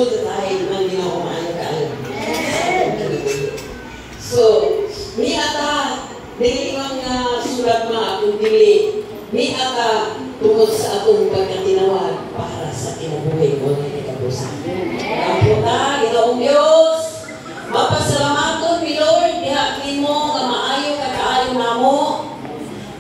smooth ride man din ako maayo kaalam. So, ni ata, dili mga surat mga akong dili, ni ata tungkol sa atong pagkatinawag para sa kinabuhi mo na ikabusan. Ang puta, ginoong Diyos, mapasalamaton mi Lord, dihakin mo, nga maayo kakaayo na mo.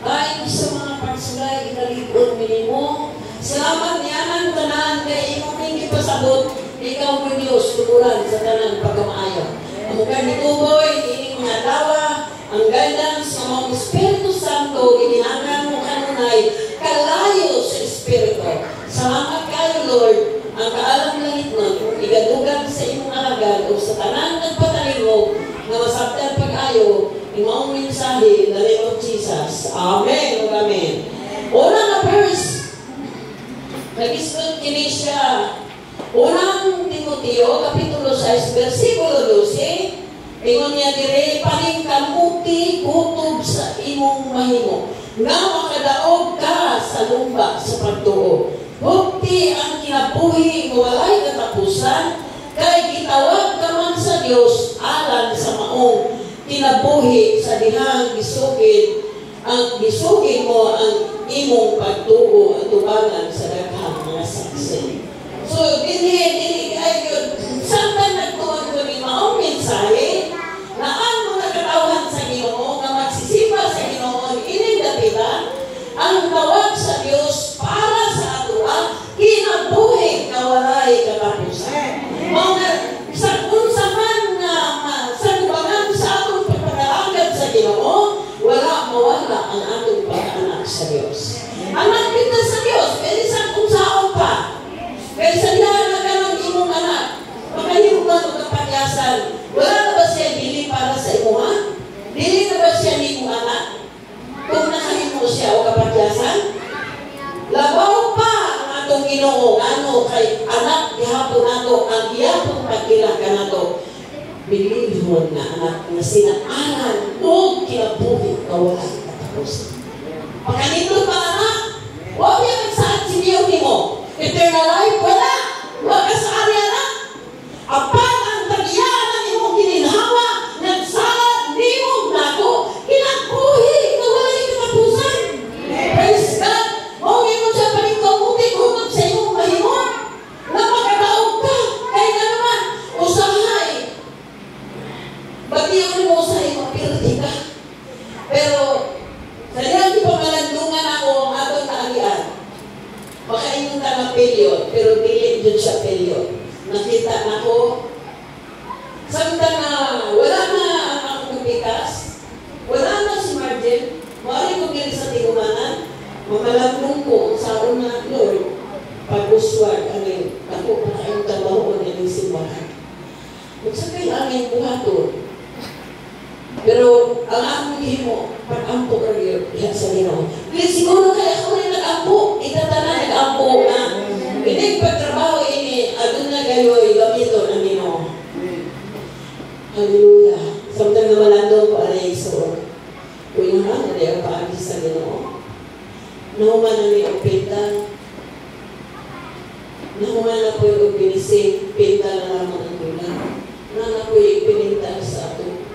Kahit sa mga pagsulay, ikalikod mo. Salamat niyanan tanan kay imong ning ipasabot, ikaw mo Diyos, tuguran sa tanan pagkamaayo. Ang mukha ni Tuboy, ining mga tawa, ang guidance ng mga Espiritu Santo, itinangan mo kanunay, kalayo sa Espiritu. Salamat kayo, Lord, ang kaalam langit mo, igadugan sa imong alagad o sa tanan nagpatalingog na masabtan pag-ayo, imong mensahe, in the name of Jesus. Amen. Amen. Una na verse, nag-isod kini siya. Unang Timoteo, Kapitulo 6, versikulo 12, ingon niya dire, paning kamuti kutob sa imong mahimo, nga makadaog ka sa lumba sa pagtuo. Bukti ang kinabuhi, walay katapusan, kay gitawag ka man sa Dios alang sa maong kinabuhi sa dihang gisugid, ang gisugid mo ang imong pagtuo at tubangan sa daghang mga saksi. So, dinhi kayo, samtang nagtuon ko ni maong mensahe, na ang mga katawhan sa Ginoo, na magsisipa sa Ginoo, ining dapitan, ang tawag sa Dios para sa ato, kinabuhi na walay katapusan. Mga sa man nga sa tubangan sa atong pagpapalagad sa Ginoo, wala mawala ang atong pag-anak sa Dios. Anak kita sa Dios, pwede sa kung saan pa. Kaya sa diyan na ganang imong anak, makahirugan o kapagyasan, wala na ba siya dili para sa imuha? Dili na ba siya imong anak? Kung nakahimo siya o kapagyasan? Labaw pa ang atong Ginoo, ano kay anak, ihapon nato, ang ihapon pagkila ka nato. Believe mo na anak na sinaanan o kinabuhi ka wala katapusan. Pagkanito pa anak, huwag yan saan siniyaw mo. Eternal life, wala. Wala ka sa area na. Apan ang tagyan ng imong gininhawa, nagsalat, limog na ako, kinabuhi, na wala yung katapusan. Praise God. Huwag mo siya palingkamuti-kutot sa imong mahimo. Na makataog ka. Kaya na naman, usahay. Ba't yun mo usahay, mapirti ka. Pero, sa diyan di pa malandungan ako ang atong kaagian. Baka inyong tanga period, pero dili dyan siya period. Nakita na ko, samtang na wala na ang akong pikas, wala na si Margin, wala ko gili sa tigumanan, mamalagmong ko sa una, Lord, pag-uswag, ako pa kayong trabaho na yung simbahan. Magsakay ang yung buhaton. Pero ang akong himo, pag-ampo kayo, yan sa Ginoo. Siguro kaya ako rin nag-ampo, itatana nag-ampo na. Hindi pagtrabaho ini, adun na kayo, gamito ng Ginoo. Hallelujah. Samtang namalando ko alay so, kung yung hana na yung paagis sa Ginoo. Nahuman na may pinta. Nahuman na po yung pinisig, pinta na naman ang tulang. Na po yung pininta sa ato.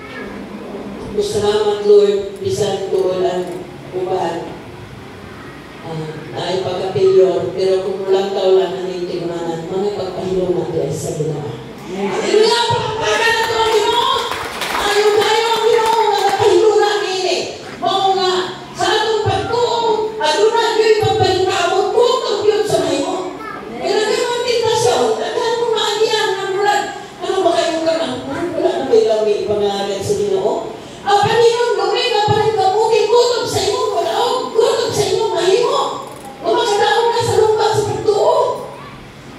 Salamat Lord, bisan ko walang uban. Ay pagkapilyon, pero kung walang kaulan na yung tigmanan, mga pagpahilungan dahil sa Ginoo. Hallelujah! Pagpapagana na ito ang Ginoo! Ayaw tayo ang Ginoo na napahilungan nini. Mao nga, sa atong pagtuong, alunan yun pagpahilungan mo, kung yun sa mahimo. Kaya naman tentasyon, daghan mo maagian, namulan. Ano ba kayo ka na? Wala na may lami pangalan sa Ginoo? Ang Panginoon, lumay ka pa rin kamuti, kutob sa imong pag-aog, kutob sa imong mahimo. Umakadaog ka sa lumba sa pagtuo.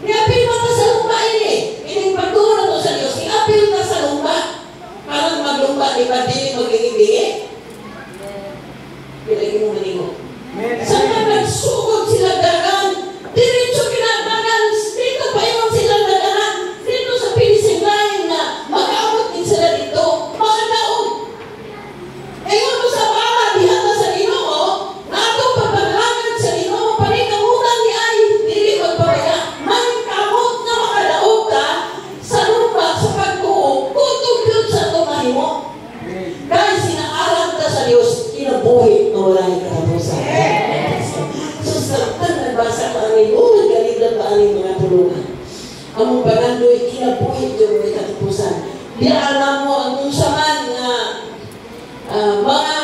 Niyapin mo sa lumba ini. Ining pagtuo na to sa Diyos. Among panandoy, kinabuhi yung may katapusan. Di alam mo ang unsaman nga mga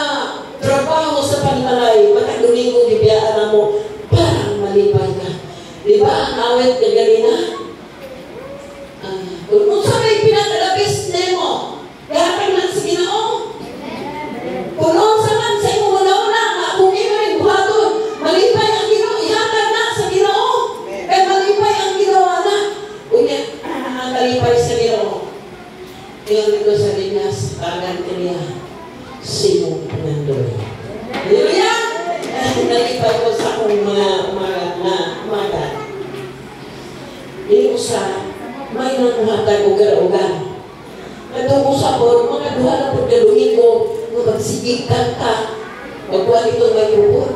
trabaho sa panmalay, matag-domingo, gibiyaan mo, parang malipay ka. Di ba ang awit kagalina? Kung unsa may pinakalabis nemo, gapay lang sa Ginoo. Kung unsa man sa imo una-una, nga kung imo rin buhaton, malipay ang Ginoo, ihatag na sa Ginoo. Kaya malipay ang Ginoo na. Unya, ang malipay sa Ginoo. Ngayon ko sa Linas, tagan ka niya, simong pinandoy. Hallelujah! Nalipay ko sa akong mga umaga. Hindi ko sa may nanguhatag o garaugan. Katong usapon, mga duha na po kaluhin ko, magsigigkan ka, magkuhan itong may kupon.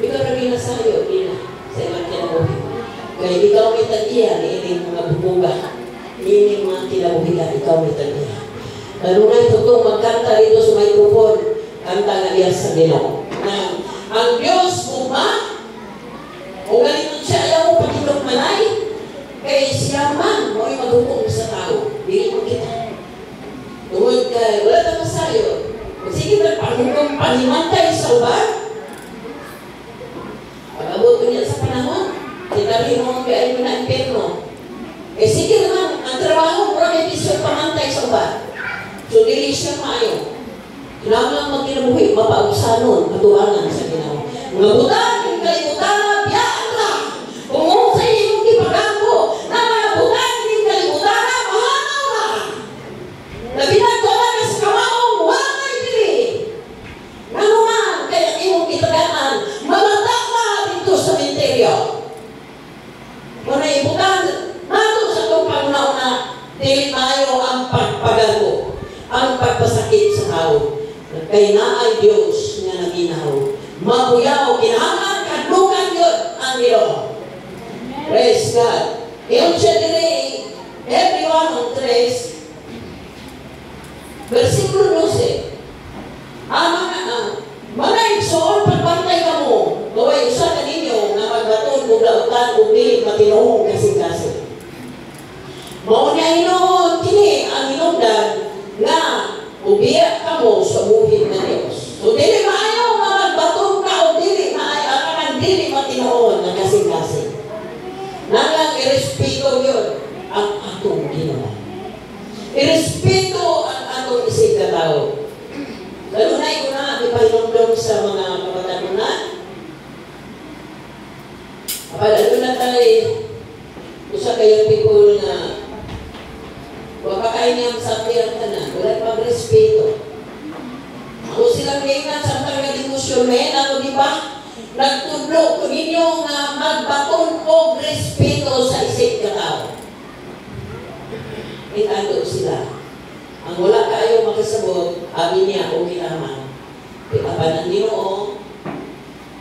Ikaw na ginasayo, sa ilang kinabuhi. Kaya ikaw may tagiya, ining mga bubuga, ining mga kinabuhilan, ikaw may tagiya. Lalo na ito magkanta rito sa microphone, kanta nga niya sa Ginoo. Ang Diyos uma, o ganito siya, ayaw mo patilog manay, kaya siya man, mo'y maghukom sa tao. Dili mo kita. Tungod ka, wala na masayo. Kung sige ba, panghukom, panimantay sa uban? Pag-abot ko niya sa panahon, titari mo ang kaya mo na impirno. Eh sige naman, ang trabaho mo rin isyo pamantay sa uban. So, dili siya maayo. Kailangan lang magkinabuhi, mapausanon, matuangan sa Ginoo. Mga butan, yung kalibutan, biyaan lang. Kung sa iyong ipagangko, na mga butan, yung kalibutan, mahanaw lang. Nabinag ko lang sa kamaong, wangay dili. Ano man, kaya iyong itagaan, malatak na dito sa interior. Kung na ibutan, nato sa itong pangunauna, dili maayo ang pagpagangko, ang pagpasakit sa tao. Kaya na ay Diyos nga naginaw. Mabuyaw, kinahangan, kadlugan yun ang Ginoo. Praise God. Yung siya dili, everyone on tres, versikulo 12. Mga igsoon, pagbantay ka mo, gaway usa ka ninyo, nga magbaton, kung lautan, kung dilig, matinuong kasi-kasi. Mao niya hinoon, kini, ang hinungdan, nga, ubiyak ka mo sa buhid na Diyos. So, dili maayaw nga magbatong ka o dili maayaw ka ng dili matinoon na kasing-kasing. Nangang irespeto yun ang atong ginawa. Irespeto ang atong isip na tao. Lalo na ito na, di pa hinumdum sa mga kapatanunan. Lalo na tayo, usa kayong people na wapakain niyang sa tiyang tanan, wala pag-respeto. Ako silang ngayon sa mga diskusyon men, ano di ba? Nagtudlo ko ninyo nga magbaton o respeto sa isip ka tao. Itando sila. Ang wala kayo makasabot, abi niya o kinaman. Pinapanan Ginoo,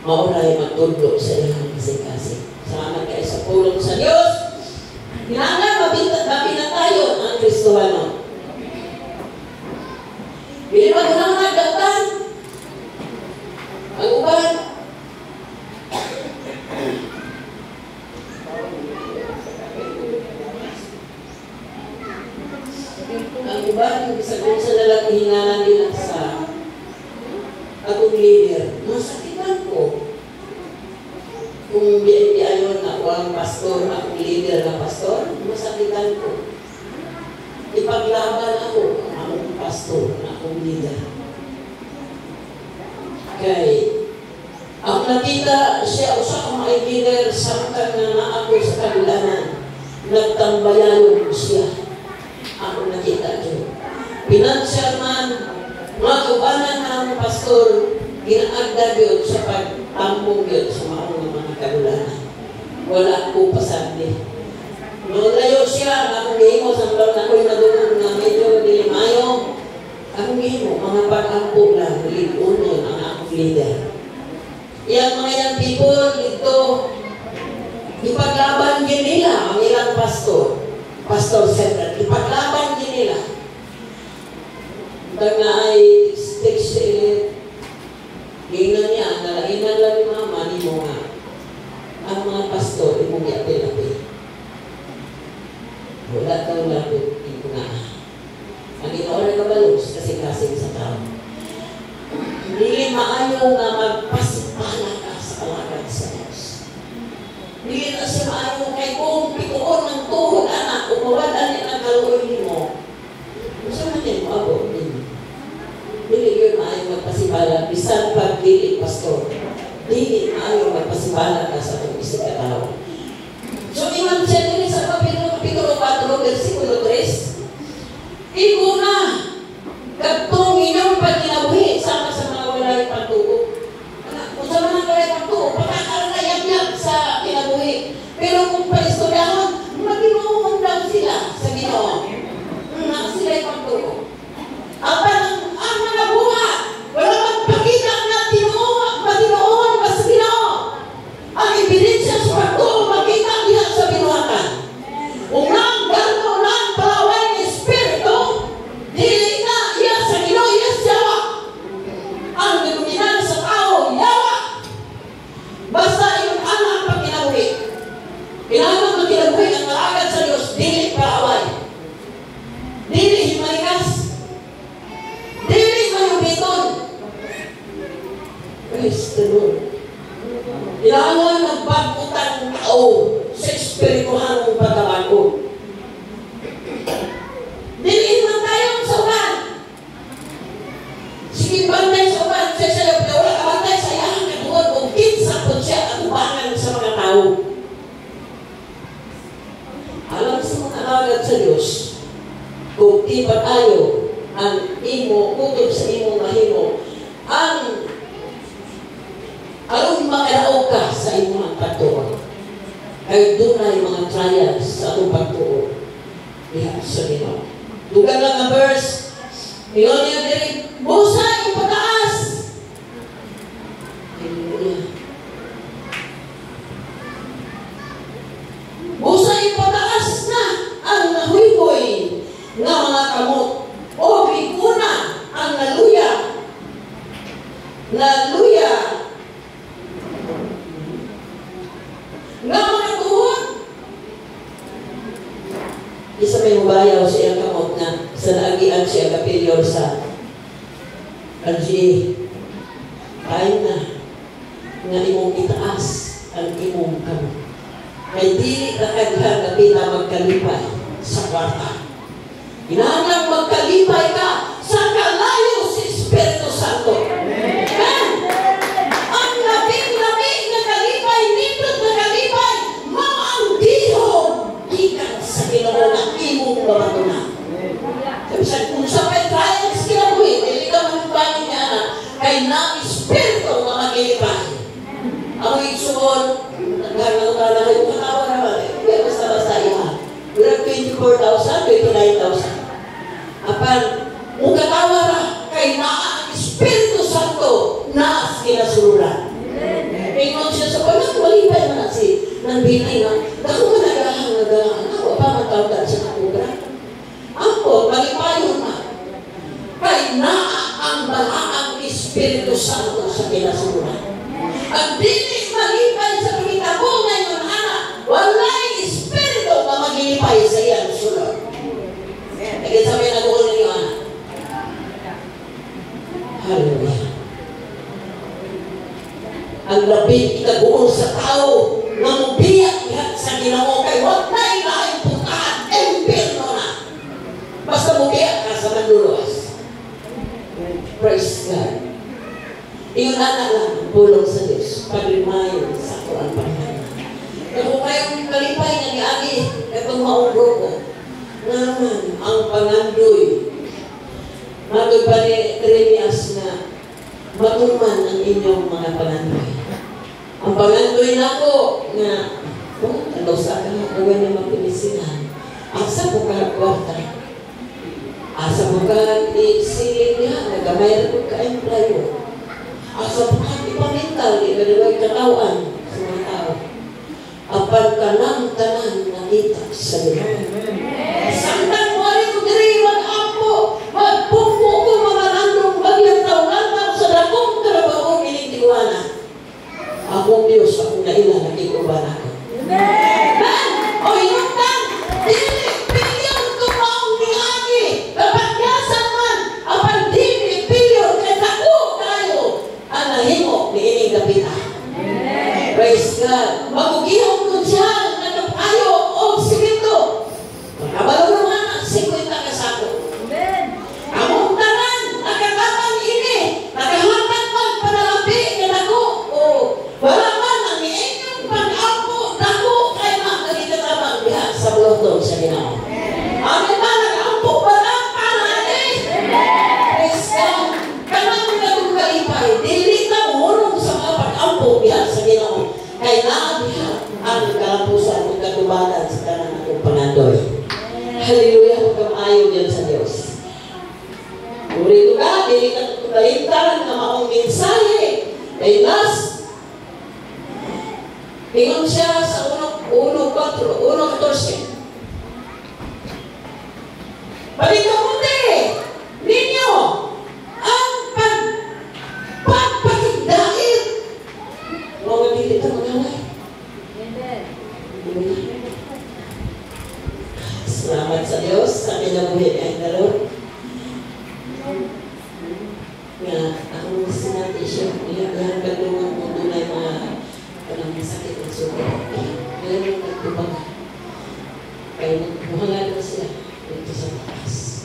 mauray magtudlo sa iyong kasing-kasing. Salamat kayo sa pulong sa Diyos. Hinangan, mapinatayon ang Kristohano. Bili ba ko nang nagdautan? Ang uban. Ang uban, sa dalang hinanan nila sa atong leader. Masakitan ko. Kung di ayon ako ang pastor, akong leader na pastor, masakitan ko. Ipaglaban ako ang pastor na akong leader. Kaya, ako nakita siya usa ka mga leader samtang na ako sa kabilanan. Nagtambayan ko siya. Ako nakita siya. Pinansyal man, mga kubanan ng pastor, ginaagdag yun sa pagtampong yun sa mga kabulanan. Wala ko pasabi. Noong layo siya, akong gihimo sa mga ako'y nadunong na medyo dilimayo. Akong gihimo, mga pag-ampo lang, unon ang akong leader. Yang mga young people dito, ipaglaban din nila ang ilang pastor secretary. Ipaglaban din nila. Hanggang na ay stage gingnan niya, nalainan lang ni mama ni mo nga. Ang mga pastor, imong yatin-atin. maayo nga magpasipala ka sa alagad sa Diyos. Dili na siya maayo kay kung pituon ng tuhod, anak, umawalan niya ng kaluoy mo. Gusto natin mo ako, dili yun maayo magpasipala, bisan pag dili, pastor. Dili maayo magpasipala ka sa itong isip katao. So, iman siya din sa Kapitulo 4, versikulo 3, Igo na, katong inyong pagkinabuhi, sama sa mga walay pagtuo. Kung sa mga walay pagtuo, pagkakarayag-yag sa kinabuhi. Pero kung pa-istoryahon, mag-inuhon daw sila sa Ginoo. Sila'y pagtuo. Ang mga bunga, wala magpakita na tinuon ka sa Ginoo. Ang ebidensya sa pagtuo, makita niya sa binuhatan. Unang gano'n ng palaway ng Espiritu, dili na iya sa Ginoo, iya siyawa. Ang binuminan sa tao, yawa. Basta yung anak pagkinabuhi. Kailangan magkinabuhi ang alagad sa Diyos, dili palaway. Dili himalikas. Dili mayubiton. Praise the Lord. Kailangan nagbagutan ng tao sa espirituhan ng pagkabago. Dili man tayong sa uban. Sige, bantay sa uban. Siya siya, wala ka bantay sa iyang katuod kung kinsa po siya at ubangan sa mga tao. Alam sa mga alagad sa Diyos, kung ipat ayo ang imo, kutob sa imong mahimo, ang along makalaog ka sa imong pagtuo. Kaya doon ay mga trials sa itong pagtuo. Diha sa Ginoo. Dugan lang ang verse. Iyon niya diri, busa yung pagtaas. Hallelujah. Busa yung pagtaas na ang nahuihoy nga mga kamot. O biguna ang naluya. Naluya. Nga mga tuhod. Isa may mubayaw siya kamot na sa naagian siya kapilyor sa Algie. Kain na nga imong itaas ang imong kamot. Kay dili na kaghan na pinamagkalipay sa kwarta. Inaanang magkalipay ka sa kalayo si Espiritu Santo. Amen! Ang labing-labing na kalipay, nindot na kalipay, maangdihon, ikan sa Ginoo na imong babatunan. Sabi siya, kung sa may trials kinabuhi, hindi ka manubangin niya na, kay na Espiritu na magilipay. Ang igsuon, nagkakaw ka na kayo, katawa naman, hindi basta-basta yan. Wala 24,000, 29,000. Apan, kung katawa na, kay naa ang Espiritu Santo na kinasuluran. Ingon siya sa pagkat, walipay na si Nandinay na, ako managahang ako pa matawag sa kakubra. Ako, malipayon na. Kay naa ang balaang Espiritu Santo sa kinasuluran. Ang dili malipay sa pagkitabo ngayon, anak, walay Espiritu na maglipay sa iyang sulod. Kaya sabi na doon ninyo, anak. Hallelujah. Ang labing itabuon sa tao na mubiyak lahat sa Ginoo kay wag na ilaing puntahan, impirno na. Basta mubiyak ka sa manluluwas. Praise God. Iyon anak lang ang pulong sa Diyos. Pagrimayon sa Quran Panginoon. Kaya kung kayong kalipay na ni Agi, itong maungro ko, naman ang pangandoy. Magoy pa ni Jeremias na matuman ang inyong mga pangandoy. Ang pangandoy na ko na, talaw sa akin na kuha niya mapinisinan. Asa po ka kwarta? Asa po ka isiling niya, nagamay ko ka-employer. Asa po ka ipamintal, ibalibay katawan sa mga tao. Apan ka ng tanan nakita sa Ginoo. Samtang wari ko diri mag-ampo, magpumpo ko mga nandong bagyang taungan sa dakong trabaho minitiguana. Akong Diyos, akong nailan, nakikuban ako. Amen! O inundan, dili, pilyon ko maong niagi, kapagyasan man, apan dili, pilyon, kaya ako tayo, anahin lotong sa Ginoo. Amin ba? Nag-ampok ba na? Para natin? Praise God. Kanang ganun kalipay, dili na murong sa mga pag-ampok yan sa Ginoo. Kaya nabihan ang kalapusan ng katubanan sa kanang atong pangandoy. Hallelujah, huwag kang ayaw yan sa Diyos. Urito ka, dili ka kalimtan na maong mensahe. Kay Nas, ingon siya sa 1:14. Palikamuti ninyo ang pagpapakigdait. Mga dili ka mangalay. Salamat sa Diyos sa kinabuhi ay dalaw. Nga, ako sinati siya. Ilang galungan mo doon ay mga sakit ng sugat. Ilang nagtubag. Kaya nagbuhangan na siya dito sa taas.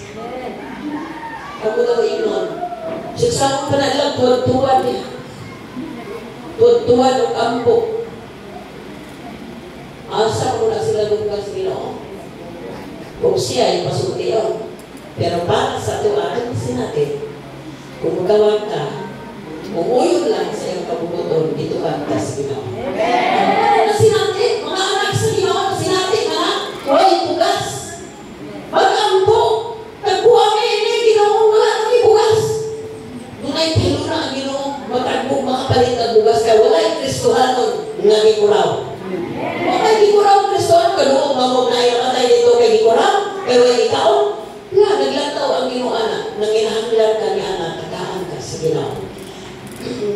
Ako daw inon. Sigsakong pa na lang tuwan niya. Tuwan o kampo. Asa mo na sila lugar sa Ginoo. Kung siya ay pasuti yun. Pero para sa tuwan, sinatin. Kung magawag ka, kung uyon lang sa iyong kabubuton, dito ka sa Ginoo. Ano na sinatin? Mga anak sa Ginoo, sinatin mga hoy, bugas. Mag-ampo. Nagbuha may ini, Ginoo, wala nang ibugas. Nunay pilo na ang Ginoo, magkagbog, makapalit ang bugas ka. Wala yung Kristohanon nga gikuraw. Wala yung gikuraw ang Kristohanon, kanuong mamog na iyamatay dito kay gikuraw. Pero ikaw, wala, naglantaw ang Ginoo anak. Nang inahanglan ka ni anak, tagaan ka sa Ginoo.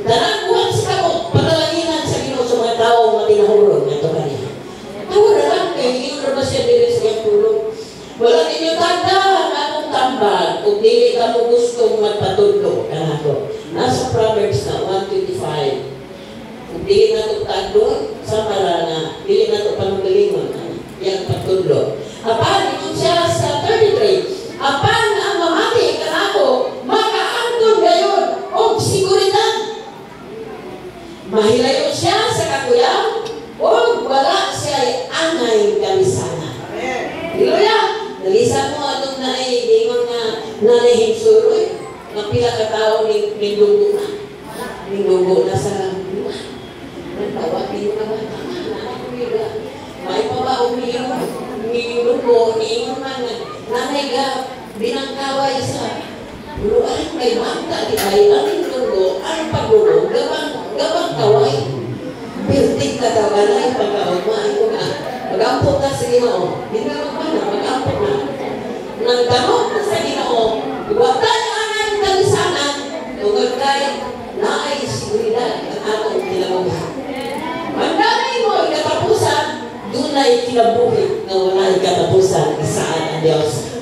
Danaguhan sa kamot, panalanginan sa Ginoo sa mga tao matinahulog na ito kanya. Wala lang, kaya hindi ko naman siya dili sa iyang tulong. Wala ninyo tanda ang akong tambal kung dili ka mo gustong magpatulog ka ako. Nasa Proverbs na 1:25. Kung dili na ito tagdoon, sa para na, dili na ito panunggalingon, yung patulog. Apan, ito siya sa 33. Apan, ang mamati ka ako, makaangkon gayon o siguridad. Mahilayo siya sa kakuyang o wala siya angay kamisana. Hallelujah! Nalisa mo atong naiingon nga nanahing suroy, nga pila ka tao ning dugo na. Ning dugo na sa luma. Nagtawa, pino ka ba? May pa ba umiyon? Umiyon mo, umiyon man. Nanay ka, binangkaway sa luan kay manta di ay aning dugo, ang pagdugo, gabang kaway. Piltik ka tawanay, pagkaumay ko nga. Mag-ampok ka sa Ginoo. Hindi na magpana, mag-ampok na. Nang damok na sa Ginoo, iwagtan ang anang kalisanan, tungkol kay naay siguridad ang atong kinabuhi. Mandamay mo ikatapusan, dunay kinabuhi na walay katapusan isaan ang Diyos.